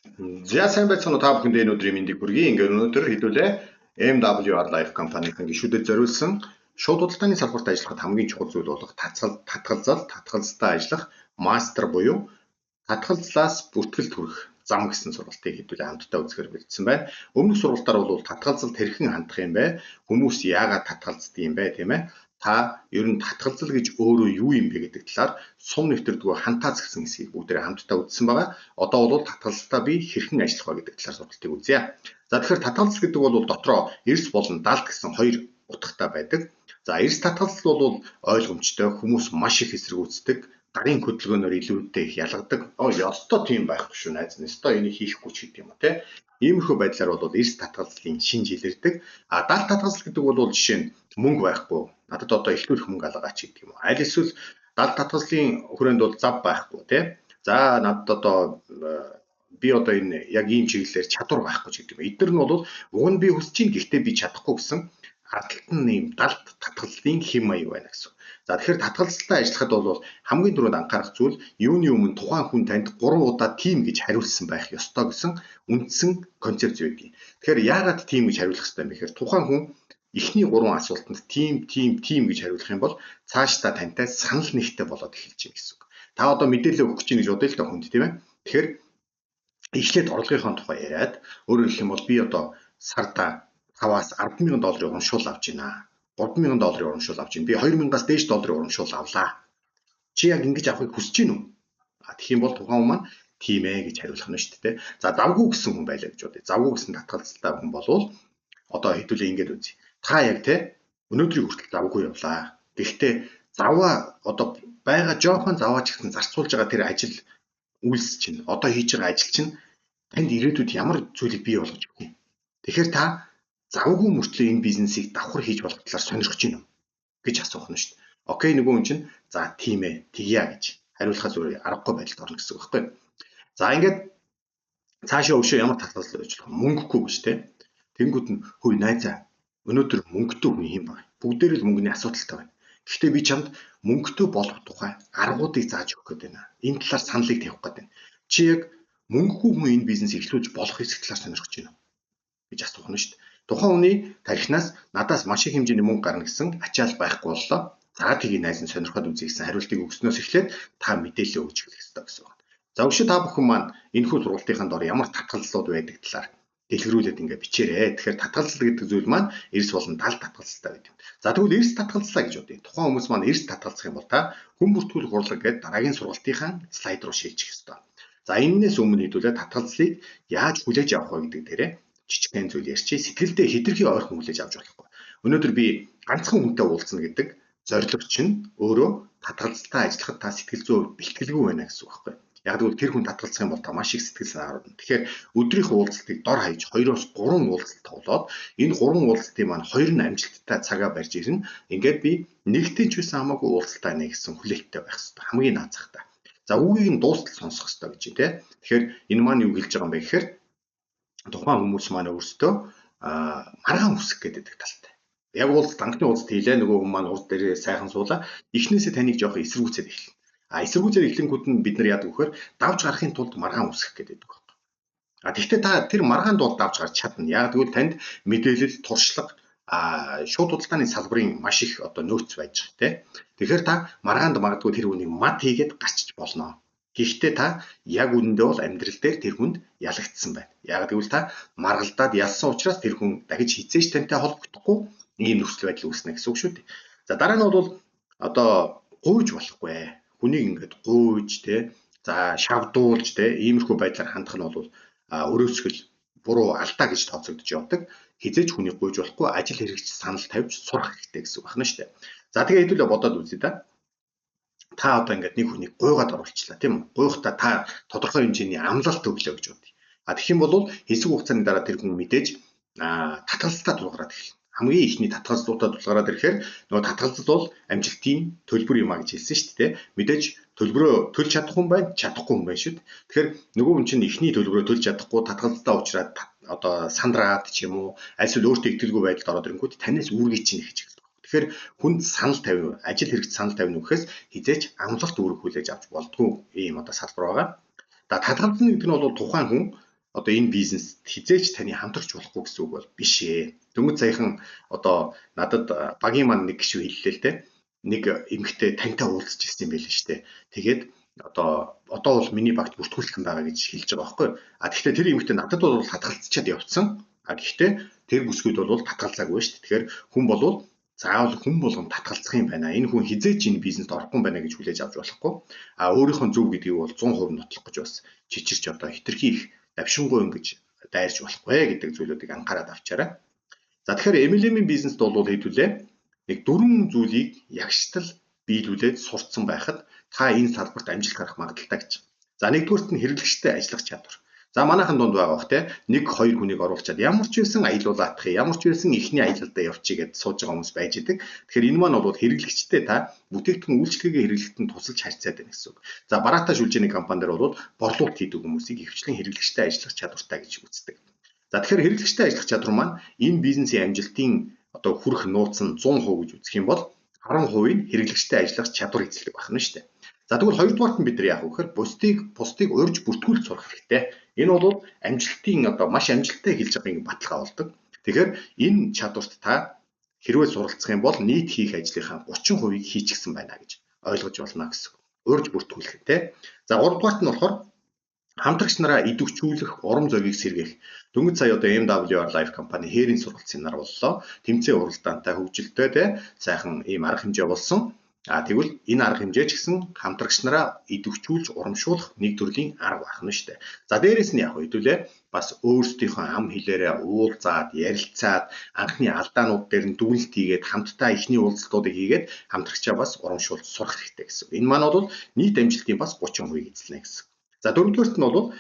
За сайн байцгаана уу та бүхэндээ энэ өдрийн мэндийг хүргэе. Ингээд өнөөдөр хэдүүлээ MWR Life компанийн гишүүдэд зориулсан шууд худалдааны салбарт ажиллахад хамгийн чухал зүйл болох татгалзалтай ажиллах мастер буюу татгалзлаас бүртгэлд хүрэх зам гэсэн сургалтыг хэдүүлээ хамтдаа үзэхээр бэлдсэн байна. Өмнөх сургалтаар бол татгалзалд хэрхэн хандах юм бэ? Хүмүүс яагаад татгалздаг юм бэ, тийм ээ? Та ер нь татгалзал гэж өөрөө юу юм бэ гэдэг талаар сум нэвтрдэггүй хантаац гэсэн хэсгийг бүгдээрээ хамтдаа үзсэн байгаа. Одоо бол татгалзалтаа би хэрхэн ажиллах вэ гэдэг талаар сургалтыг үзье. За тэгэхээр татгалзал гэдэг бол дотроо эрс болон далд гэсэн хоёр утгатай байдаг. За эрс татгалзал бол ойлгомжтой, хүмүүс маш их эсэргүүцдэг, гарын хөдөлгөөнөөр илүүтэй их ялгадаг. Ёстой тийм байхгүй шүү найз нь. Ёстой энийг хийхгүй ч гэдэг юм уу те. Иймэрхүү байдлаар бол эрс татгалзлын шинж илэрдэг. Далд татгалзал гэдэг бол жишээ нь мөнгө байхгүй. Надад одоо ихлүүлэх мөнгө алгаач гэдэг юм уу. Аль эсвэл далд татгалзлын хүрээнд бол зав байхгүй те. За надад одоо би одоо энэ яг ийм чиглэлээр чадвар байхгүй ч гэдэг юм. Эдгээр нь бол уг нь би хүсэж ин гэхдээ би чадахгүй гэсэн ардталтан нэм далд татгалзлын хэм маяг байна гэсэн. За тэгэхээр татгалзалтай ажиллахад бол хамгийн түрүүнд анхаарах зүйл юуны өмнө тухайн хүн танд 3 удаа тим гэж хариулсан байх ёстой гэсэн үндсэн концепц байдаг. Тэгэхээр яагаад тим гэж хариулах ёстой юм бэ гэхээр тухайн хүн эхний 3 асуултанд тим гэж хариулах юм бол цаашдаа тантай санал нэгтэй болоод эхэлж байна гэсэн үг. Та одоо мэдээлэл өгөх гэж гэж бодъё л да хүнд тийм ээ. Тэгэхээр эхлээд орлогынхоо тухай яриад өөрөөр хэлэх юм бол би одоо сарда 5-аас 10,000 долларын урамшуул авч байна. 3,000 долларын урамшуул авч байна. Би 2,000-аас дээш долларын урамшуул авлаа. Чи яг ингэж авахыг хүсэж гин үү? Тэгэх юм бол тухайн хүн маань тийм ээ гэж хариулах нь шүү дээ. За завгүй гэсэн хүн байлаа гэж бодъё. Завгүй гэсэн татгалзалтай хүн болвол одоо хэдүүлээ ингэж үзье. Та яг те өнөөдрийн хүртэл завгүй явлаа. Гэхдээ заваа одоо байгаа жоохон заваач гэсэн зарцуулж байгаа тэр ажил үйлс чинь одоо хийж байгаа ажил чинь танд ирээдүйд ямар зүйлийг бий болгож өгөх юм. Тэгэхээр та завгүй мөртлөө энэ бизнесийг давхар хийж болох талаар сонирхож байна уу гэж асуух нь шүү дээ. Окей нөгөө хүн чинь за тийм ээ тэгье гэж хариулахаас өөр аргагүй байдалд орно гэсэн үг байхгүй. За ингээд цаашаа өвшөө ямар татгалзал ажиллах мөнгөгүй гэж те. Тэнгүүд нь хөөе найзаа өнөөдөр мөнгөтэй хүн юм байна. Бүгдээр л мөнгөний асуудалтай байна. Гэхдээ би чамд мөнгөтэй болох тухай аргуудыг зааж өгөх гээд байна. Энэ талаар саналыг тавих гээд байна. Чи яг мөнгөгүй хүн энэ бизнес эхлүүлж болох хэсэг талаар сонирхож байна уу гэж асуух нь шүү дээ. Тухайн хүний тархинаас надаас маш их хэмжээний мөнгө гарна гэсэн ачаал байхгүй боллоо. За тийг найз нь сонирхоод үзье гэсэн хариултыг өгснөөс эхлээд та мэдээлэл өгч эхлэх ёстой гэсэн байна. За өшөө та бүхэн маань энэхүү сургалтын дор ямар татгалзлууд байдаг талаар дэлгэрүүлээд ингээд бичээрэй. Тэгэхээр татгалзал гэдэг зүйл маань эрс болон далд татгалзалтай байдаг. За тэгвэл эрс татгалзлаа гэж бодъё. Тухайн хүмүүс маань эрс татгалзах юм бол та хүн бүртгүүлэх урлаг гэдэг дараагийн сургалтынхаа слайд руу шилжих ёстой. За энэс өмнө хэдүүлээ татгалзлыг яаж хүлээж авах вэ гэдэг дээрээ жижигхэн зүйл ярьчих. Сэтгэлдээ хэтэрхий ойрхон хүлээж авч болохгүй. Өнөөдөр би ганцхан хүнтэй уулзна гэдэг зорилго чинь өөрөө татгалзалтай ажиллахад та сэтгэл зүй бэлтгэлгүй байна гэсэн үг байхгүй. Яг тэгвэл тэр хүн татгалзах юм бол та маш их сэтгэл санаа орно. Тэгэхээр өдрийнхөө уулзалтыг дор хаяж 2-оос 3 уулзалт тоглоод энэ 3 уулзалтын маань 2 нь амжилттай цагаа барьж ирнэ. Ингээд би нэгтэй ч байсан хамаагүй уулзалтаа нэгсэн хүлээлттэй байх хэрэгтэй. Хамгийн наацхтай. За үгийг нь дуустал сонсох хэрэгтэй гэж тийм. Тэгэхээр энэ маань юу хэлж байгаа юм бэ гэхээр тухайн хүмүүс маань өөрсдөө маргаан үсэх гэдэг талтай. Яг уулзалт анхны уулзалт хийлээ нөгөө хүмүүс маань урд дээрээ сайхан суулаа. Эхнээсээ таныг жоох эсэргүүцээд эхэлнэ. Эсэргүүцээр эхлэнгүүд нь бид нар яадаг вэхээр давж гарахын тулд маргаан үсэх гэдэг байна. Тэгвэл та тэр маргаан тулд давж гарч чадна. Яг тэгвэл танд мэдээлэл, туршлага, шууд худалдааны салбарын маш их одоо нөөц байж байгаа тийм. Тэгэхээр та маргаанд магадгүй тэр хүнийг мад хийгээд гарчиж болно. Гэхдээ та яг үнэндээ бол амьдрал дээр тэр хүнд ялагдсан байна. Яг тэгвэл та маргалдаад ялсан учраас тэр хүн дахиж хизээж тантай холбогдохгүй ийм нөхцөл байдал үүснэ гэсэн үг шүү дээ. За дараа нь бол одоо гуйж болохгүй. Хүнийг ингээд гуйж те за шавдуулж те иймэрхүү байдлаар хандах нь бол өрөөсгөл буруу алдаа гэж тооцогдож явдаг. Хизээж хүнийг гуйж болохгүй ажил хэрэгч санал тавьж сурах хэрэгтэй гэсэн үг байна шүү дээ. За тэгээ хэдүүлээ бодоод үзье да. Та одоо ингээд нэг хүнийг гуйгаад оруулчлаа тийм үү? Гуйхдаа та тодорхой хэмжээний амлалт өглөө гэж бодъё. Тэгэх юм бол хэсэг хугацааны дараа тэр хүн мэдээж татгалзалтаа тулгараад эхэлнэ. Хамгийн ихний татгалзлуудаа тулгараад ирэхээр нөгөө татгалзал бол амжилтын төлбөр юм а гэж хэлсэн шүү дээ. Мэдээж төлбөрөө төлж чадахгүй хүн байна, чадахгүй хүн байна шүү дээ. Тэгэхээр нөгөө хүн чинь ихний төлбөрөө төлж чадахгүй татгалзалтаа уучраад одоо сандраад ч юм уу альсвал өөртөө итгэлгүй байдалд ороод ирэнгүүт танаас үүргийг чинь хийж эхэлдэг. Тэгэхээр хүнд санал тавина, ажил хэрэгт санал тавина гэхээс хизээч амлалт үүрэг хүлээж авч болдгоо ийм одоо салбар байгаа. Татгалзал гэдэг нь бол тухайн хүн одоо энэ бизнест хизээч таны хамтрагч болохгүй гэсэн үг бол биш ээ. Дөнгөж саяхан одоо надад багийн маань нэг гişүү хэллээ л те. Нэг эмэгтэй тантай уулзч ирсэн юм байл шүү дээ. Тэгээд одоо бол миний багт бүртгүүлэх юм байгаа гэж хэлж байгаа байхгүй. А тэгэхээр тэр эмэгтэй надад бол хадгалцчаад явцсан. А гэхдээ тэр бүсгүйд бол татгалзаагүй шүү дээ. Тэгэхээр хүн болвол заавал хүн болгон татгалзах юм байна. Энэ хүн хизээч энэ бизнест орохгүй юм байна гэж хүлээж авч болохгүй. А өөрийнхөө зөв гэдгийг бол 100% нотлох гэж бас чичирч одоо хитрхи их давшингуй ингэж дайрч болохгүй гэдэг зүйлүүдийг анхаарал авчаарай. За тэгэхээр MLM-ийн бизнест бол хэдүүлээ нэг 4 зүйлийг ягштал биелүүлээд сурцсан байхад та энэ салбарт амжилт гарах магадaltaй гэж. За нэгдүгüүрт нь хэрэглэгчтэй ажиллах чадвар. За манайхан дунд байгаа бох те 1-2 хүнийг оруулчаад ямар ч байсан аялуулаадах юм, ямар ч байсан ихний аялалдаа явчих гэд сууж байгаа хүмүүс байж идэг. Тэгэхээр энэ маань бол хэрэглэгчтэй та бүтээгдэхүүн үйлчлэгээ хэрэглэгчтэнд тусалж харьцаад байна гэсэн үг. За бараатаа шүлжээний компани дээр бол борлуулалт хийдэг хүмүүсийг хвчлэн хэрэглэгчтэй ажиллах чадвартай гэж үздэг. За тэгэхээр хэрэглэгчтэй ажиллах чадвар маань энэ бизнесийн амжилтын одоо хүрэх нууц нь 100% гэж үзэх юм бол 10% нь хэрэглэгчтэй ажиллах чадвар эзэлдэг байна шүү дээ. За тэгвэл хоёрдугаарт нь бид нар яах вэ гэхээр бусдыг урьж бүртгүүлж сурах хэрэгтэй. Энэ бол амжилтын одоо маш амжилттай хэлж байгаа юм баталгаа болдог. Тэгэхээр энэ чадварт та хэрвээ суралцах юм бол нийт хийх ажлынхаа 30%-ийг хийчихсэн байна гэж ойлгож болно гэсэн. Урьж бүртгүүлэх те. За гуравдугаарт нь болохоор хамтрагч нараа идэвхжүүлэх, урам зориг сэргээх. Дөнгөж сая одоо MWR Life компани хээрийн сургалт семинар боллоо. Тэмцээн уралдаантай хөгжилтэй те сайхан ийм арга хэмжээ болсон. Тэгвэл энэ арга хэмжээ ч гэсэн хамтрагч нараа идэвхжүүлж урамшуулах нэг төрлийн арга байна шүү дээ. За дээрэс нь яг хэдүүлээ бас өөрсдийнхөө ам хэлээрээ уулзаад, ярилцаад, анхны алдаанууд дээр нь дүгнэлт хийгээд хамтдаа ихний уулзалтуудыг хийгээд хамтрагчаа бас урамшуулж сурах хэрэгтэй гэсэн. Энэ маань бол нийт амжилтын бас 30% эзэлнэ гэсэн. За дөрөвдүгээрт нь бол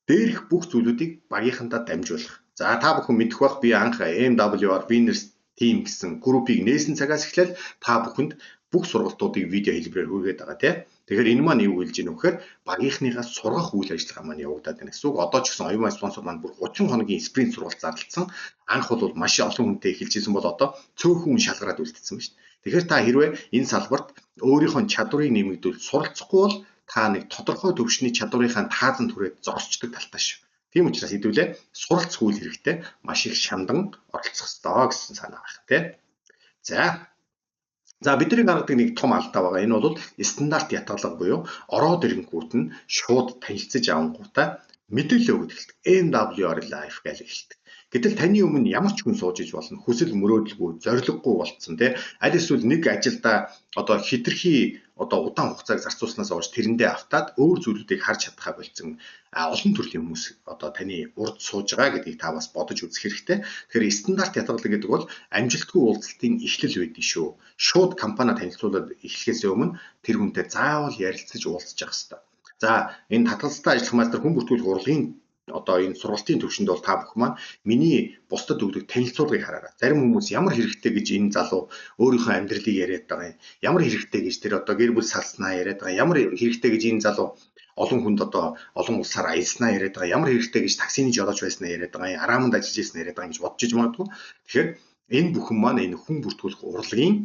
дээрх бүх зүйлүүдийг багийнхантаа дамжуулах. За та бүхэн мэдэх бах би анх MWR Winners Team гэсэн группийг нээсэн цагаас эхлээл та бүхэнд бүх сургалтуудыг видео хэлбэрээр хүргээд байгаа тийм. Тэгэхээр энэ маань юу хэлж гинэ вэхээр багийнхныгаа сургах үйл ажиллагаа маань явагдаад байна гэсэн үг. Одоо ч гэсэн оюумай спонсор маань бүр 30 хоногийн спринт сургалт зарлалцсан. Анх бол маш олон хүнтэй эхэлжсэн бол одоо цөөхөн шалгараад үлдсэн байна шүү дээ. Тэгэхээр та хэрвээ энэ салбарт өөрийнхөө чадварыг нэмэгдүүл суралцахгүй бол та нэг тодорхой төвшний чадварынхаа таазан түрээд зогсчдөг талтай шүү. Тийм учраас хэдүүлээ суралцах үйл хэрэгтэй маш их шамдан оролцох ёстой гэсэн санаа байна тийм. За бидний гаргадаг нэг том алдаа байгаа. Энэ бол стандарт ятгалга буюу ороод ирэнгүүт нь шууд танилцж авангуудаа мэдээлэл өгөх эхэлдэг. MWR Life гэж эхэлдэг. Гэтэл таны өмнө ямар ч хүн сууж иж болно. Хүсэл мөрөөдөлгүй, зориггүй болцсон тий. Аль эсвэл нэг ажилдаа одоо хитрхи удаан хугацааг зарцуулснаас олж тэрэндээ автаад өөр зүйлүүдийг харж чадхаа болцсон олон төрлийн хүмүүс одоо таны урд сууж байгаа гэдгийг та бас бодож үзэх хэрэгтэй. Тэгэхээр стандарт ятгалаг гэдэг бол амжилтгүй уулзалтын эхлэл байдгийг шүү. Шууд компани танилцуулаад эхлэхээс өмнө тэр хүнтэй заавал ярилцаж уулзах хэрэгтэй. За энэ татгалзалтай ажиллах мастер хүн бүртгүүлэх урлагийн одоо энэ сургалтын төвшөнд бол та бүхэн маань миний бусдад өгдөг танилцуулгыг хараарай. Зарим хүмүүс ямар хэрэгтэй гэж энэ залуу өөрийнхөө амьдралыг яриад байгаа юм. Ямар хэрэгтэй гэж тэр одоо гэр бүл салснаа яриад байгаа. Ямар хэрэгтэй гэж энэ залуу олон хүнд одоо олон улсаар аялснаа яриад байгаа. Ямар хэрэгтэй гэж таксины жолооч байснаа яриад байгаа. Арааманд ажиллаж байснаа яриад байгаа гэж бодож иж магадгүй. Тэгэхээр энэ бүхэн маань энэ хүн бүртгүүлэх урлагийн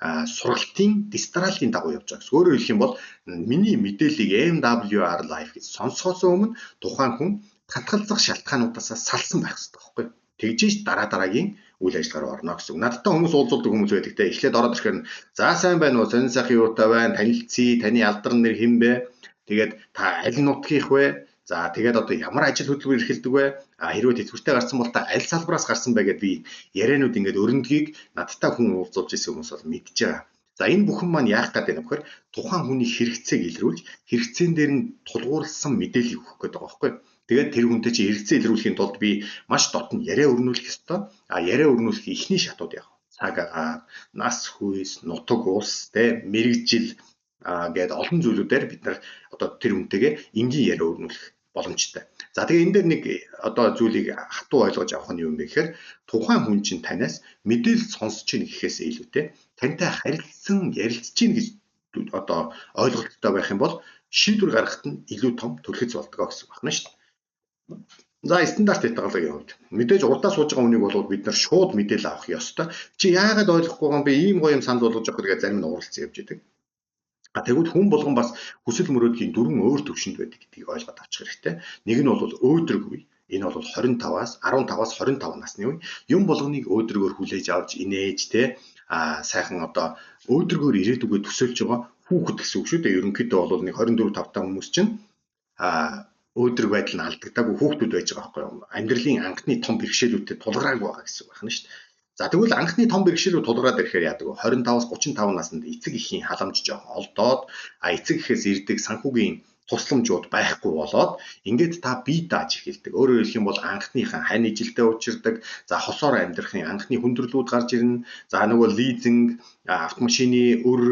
сургалтын дистралийн дагуу явж байгаа гэсэн. Өөрөөр хэлэх юм бол миний мэдээллийг MWR Life гэж сонсохоос өмнө тухайн хүн татгалзах шалтгаануудаас салсан байх хэрэгтэй байхгүй. Тэгжиж дараагийн үйл ажиллагаар орно гэсэн. Надтай хүмүүс уулзуулдаг хүмүүс байдаг те. Эхлээд ороод ирэхээр за сайн байна уу? Сонин сайхан юутай байна? Танилцъя. Таны алдар нэр хэн бэ? Тэгээд та аль нутгийнх вэ? За тэгээд одоо ямар ажил хөдөлгөөр эрхэлдэг вэ? Хэрвээ тэтгэвртэй гарсан бол та аль салбараас гарсан бэ гэдээ би яриануд ингээд өрнөдгийг надтай хүн уулзуулж ирсэн хүмүүс бол мэдж байгаа. За энэ бүхэн маань яах гэдэг юм бэхээр тухайн хүний хэрэгцээг илрүүлж хэрэгцээн дээр нь тулгуурласан мэдээлэл өгөх гэдэг байгаа байхгүй. Тэгээд тэр хүнтэй чи хэрэгцээ илрүүлэхийн тулд би маш дотн яриа өрнүүлэх ёстой. Яриа өрнүүлэх ихний шатууд яг цаг агаар, нас хүйс, нутаг ус, мэрэгжил гээд олон зүйлүүдээр бид нар одоо тэр хүнтэйгээ энгийн яриа өрнүүлэх боломжтой. За тэгээ энэ дээр нэг одоо зүйлийг хатуу ойлгож авах нь юу юм бэ гэхээр тухайн хүн чинь танаас мэдээлэл сонсож ийн гэхээс илүүтэй тантай харилцсан ярилцж ийн гэж одоо ойлголттой байх юм бол шийдвэр гаргахад нь илүү том төлөвлөц болдгоо гэсэн байна шүү дээ. За стандарт ятгалагын хувьд мэдээж урдаа сууж байгаа хүнийг бол бид нар шууд мэдээлэл авах ёстой. Чи яагаад ойлгохгүй байгаа юм бэ? Ийм гоё юм санал болгож явах гэдэг зарим нь уралцсан явж идэг. Тэгвэл хүн болгон бас хүсэл мөрөөдлийн 4 өөр төвшөнд байдаг гэдгийг ойлгоод авчих хэрэгтэй. Нэг нь бол өөдрөг үе. Энэ бол 15-аас 25 насны үе. Юм болгоныг өөдрөгөөр хүлээж авч инээж те сайхан одоо өөдрөгөөр ирээдүгөө төсөөлж байгаа хүүхэд гэсэн үг шүү дээ. Ерөнхийдөө бол нэг 24-5 та хүмүүс чинь өөдрөг байдал нь алдагдаагүй хүүхдүүд байж байгаа байхгүй юу? Амьдралын анхны том бэрхшээлүүдэд тулгараагүй байгаа гэсэн үг байна шүү дээ. За тэгвэл анхны том бэрхшээлүүд тулгараад ирэхээр яадаг вэ? 25-аас 35 наснд эцэг эхийн халамж жоохон олдоод эцэг эхээс ирдэг санхүүгийн тусламжууд байхгүй болоод ингээд та бие дааж эхэлдэг. Өөрөөр хэлэх юм бол анхныхаа хань ижилдээ учирдаг. За хосоор амьдрахын анхны хүндрэлүүд гарч ирнэ. За нөгөө лизинг, автомашины өр,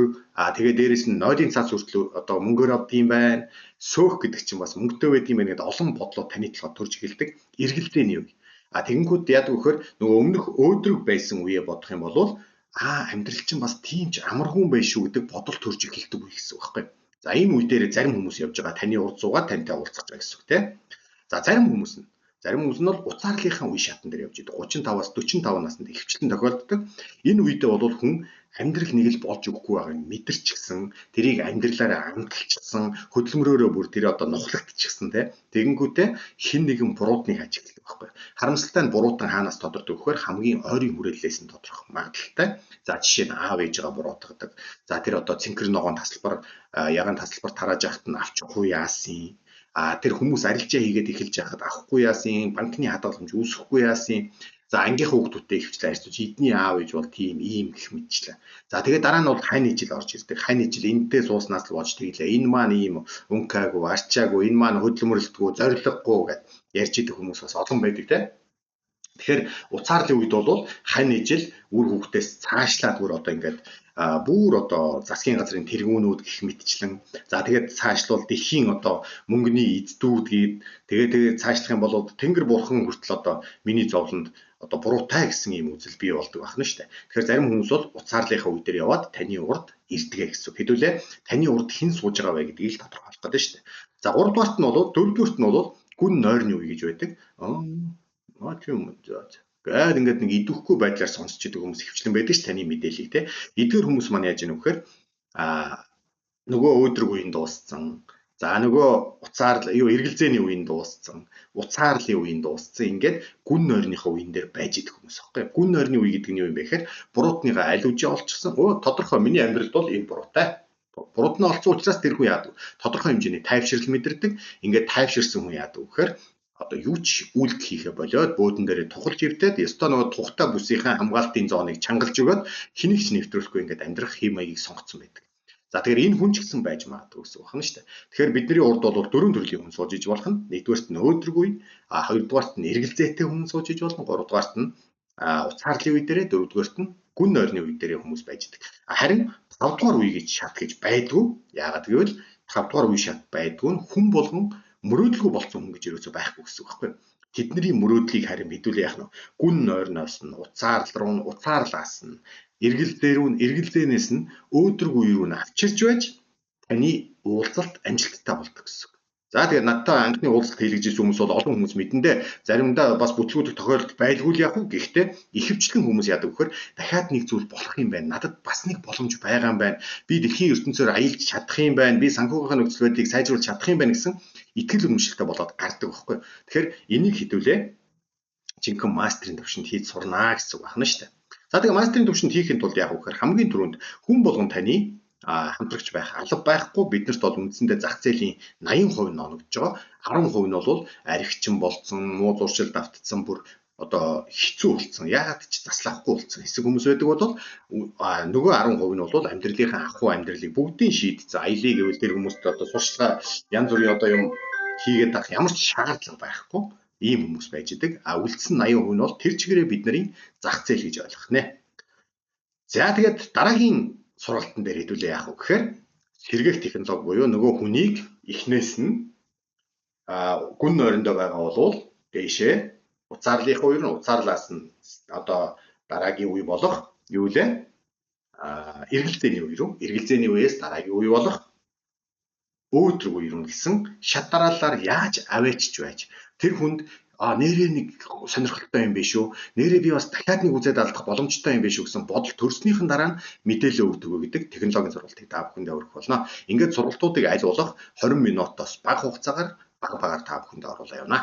тэгээ дээрэс нь нойлын цаас хүртэл одоо мөнгөөр авд юм байна. Сөөх гэдэг чинь бас мөнгөтэй байд юм байна гэдэг олон бодлоо таны толгойд төрж эхэлдэг. Эргэлзээний үе. Тэгэнгүүт яадаг вөхөр нөгөө өмнөх өөдрөг байсан үеэ бодох юм бол амьдрал чинь бас тийм ч амаргүй байх шүү гэдэг бодол төрж эхэлдэг үе гэсэн үг байхгүй. За ийм үе дээр зарим хүмүүс явж байгаа таны урд суугаад тантай уулзах байгаа гэсэн үг тийм. За зарим хүмүүс нь бол уцаарлынхаа үе шатан дээр явж идэг. 35-аас 45 наснд ихэвчлэн тохиолддог. Энэ үедээ бол хүн амьдрал нэг л болж өгөхгүй байгааг мэдэрчихсэн, тэрийг амьдралаараа амталчихсан, хөдөлмөрөөрөө бүр тэр одоо нухлагдчихсан тийм. Тэгэнгүүтээ хин нэгэн буруутныг ажигладаг байхгүй. Харамсалтай нь буруутан хаанаас тодордог вэхээр хамгийн ойрын хүрээллээс нь тодорхой магадaltaй. За жишээ нь аав ээжигээ буруутгадаг. За тэр одоо цэнхэр ногоон тасалбар ягаан тасалбар тарааж яхад нь авчихгүй яасан. Тэр хүмүүс арилжаа хийгээд эхэлж яхад авахгүй яасан, банкны хадгаламж үүсэхгүй яасан. За ангийнхаа хүүхдүүдтэй ихвчлэн арьсууч эдний аав ээж бол тийм ийм гэх мэтчлээ. За тэгээд дараа нь бол хань ижил орж ирдэг. Хань ижил энэтэй сууснаас л болж тэглээ. Энэ маань ийм өнкаагүй, арчаагүй, энэ маань хөдөлмөрлөлтгүй, зориггүй гэд ярьж идэх хүмүүс бас олон байдаг те. Тэгэхээр уцаарлын үед бол хань ижил үр хүүхдээс цаашлаад бүр одоо ингээд бүр одоо засгийн газрын тэргүүнүүд гэх мэтчлэн за тэгээд цаашлуул дэлхийн одоо мөнгөний эздүүд гээд тэгээд цаашлах юм бол Тэнгэр бурхан хүртэл одоо миний зовлонд одоо буруутай гэсэн ийм үзэл бий болдог байна шүү дээ. Тэгэхээр зарим хүмүүс бол уцаарлынхаа үе дээр яваад таны урд ирдэгэ гэсэн. Хэдүүлээ таны урд хэн сууж байгаа вэ гэдгийг л тодорхойлох гэдэг шүү дээ. За 3-дугаарт нь бол 4-дугаарт нь бол гүн нойрны үе гэж байдаг. Гээд ингээд нэг идэвхгүй байдлаар сонсч идэг хүмүүс ихвчлэн байдаг ш таны мэдээллийг те. Эдгээр хүмүүс маань яаж ийнө вэхээр нөгөө өөдрөг үеийн дууссан. За нөгөө эргэлзээний үеийн дууссан. Уцаарлын үеийн дууссан. Ингээд гүн нойрныхоо үеийн дээр байж идэх хүмүүс аахгүй. Гүн нойрны үе гэдэг нь юу юм бэ гэхээр буруутныгаа аль үжи олчихсан. Тодорхой миний амьдралд бол энэ буруутай. Буруут нь олцсон учраас тэр хүн яадаг. Тодорхой хэмжээний тайвшрал мэдэрдэг. Ингээд тайвширсан хүн яадаг вэхээр одоо юу ч үйлдэл хийхэ болоод бөөдөн дээрээ тухалж ивдээд ёстой нөгөө тухтай бүсийнхаа хамгаалтын зооныг чангалж өгөөд хэнийг ч нэвтрүүлэхгүй ингээд амьдрах хэм маягийг сонгоцсон байдаг. За тэгэхээр энэ хүн ч гэсэн байж магадгүй гэсэн үг байна шүү дээ. Тэгэхээр бидний урд бол дөрвөн төрлийн хүн сууж иж болох нь. Нэгдүгээрт нь өөдрөг үе, хоёрдугаарт нь эргэлзээтэй хүн сууж иж болно, гуравдугаарт нь уцаарлын үе дээрээ, дөрөвдүгээрт нь гүн нойрны үе дээрээ хүмүүс байж идэг. Харин 5 дугаар үе гэж шат гэж байдгүй. Яагаад гэвэл 5 дугаар үе шат байдгүй нь хүн болгон мөрөөдөлгүй болсон хүн гэж ерөөсөй байхгүй гэсэн үг байхгүй. Тэдний мөрөөдлийг харин хэдүүлээ яах нь гүн нойрноос нь уцаарлал руу уцаарлаас нь эргэлзээнээс нь өөдрөг үе рүү авчирч байж таны уулзалт амжилттай болдог гэсэн үг. За тэгээд надтай анхны уулзалт хийлгэж ирсэн хүмүүс бол олон хүмүүс мэдэндээ заримдаа бас бүтлгүүдэх тохиолдол байлгүй л яг уу. Гэхдээ ихэвчлэн хүмүүс яадаг вэхээр дахиад нэг зүйл болох юм байна. Надад бас нэг боломж байгаа юм байна. Би дэлхийн ертөнцөөр аялж чадах юм байна. Би санхүүгийн нөхцөл байдлыг сайжруулж чадах юм байна гэсэн итгэл үнэмшилтэй болоод гардаг байхгүй. Тэгэхээр энийг хэдүүлээ жинхэнэ мастерын төвшөнд хийж сурнаа гэсэн үг байна шүү дээ. За тэгээ мастерын төвшөнд хийхин тулд яах вэ гэхээр хамгийн түрүүнд хүн болгон таны хамтрагч байх алба байхгүй. Биднэрт бол үндсэндээ зах зээлийн 80% нь оногдож байгаа. 10% нь бол архичин болцсон, муу зуршилд автцсан бүр одоо хэцүү болсон. Яагаад ч заслахгүй болсон. Хэсэг хүмүүс байдаг бол нөгөө 10% нь бол амьдралынхаа ахуй амьдралыг бүгдийг шийдсэн. Аялыг гэвэл тэр хүмүүст одоо сурчлага янз бүрийн одоо юм хийгээд авах ямар ч шаардлага байхгүй. Ийм хүмүүс байж идэг. Үлдсэн 80% нь бол тэр чигээрээ бидний зах зээл гэж ойлгох нэ. За тэгээд дараагийн сургалтын дээр хэдүүлээ яах вэ гэхээр сэргээх технологи буюу нөгөө хүнийг эхнээс нь гүн нойрондоо байгаа бол дэшээ уцаарлынхаа үе нь уцаарлаас нь одоо дараагийн үе болох юу лээ эргэлзээний үе рүү эргэлзээний үеэс дараагийн үе болох өөдрөг үе рүү гэсэн шат дараалалаар яаж аваачж байж тэр хүнд нэрээ нэг сонирхолтой юм биш үү? Нэрээ би бас дахиад нэг үзээд алдах боломжтой юм биш үү гэсэн бодол төрснийхэн дараа нь мэдээлэл өгдөг гэдэг технологийн сургалтыг та бүхэндээ өргөх болно. Ингээд сургалтуудыг аль болох 20 минутаас бага хугацаагаар та бүхэндээ оруулаа явна.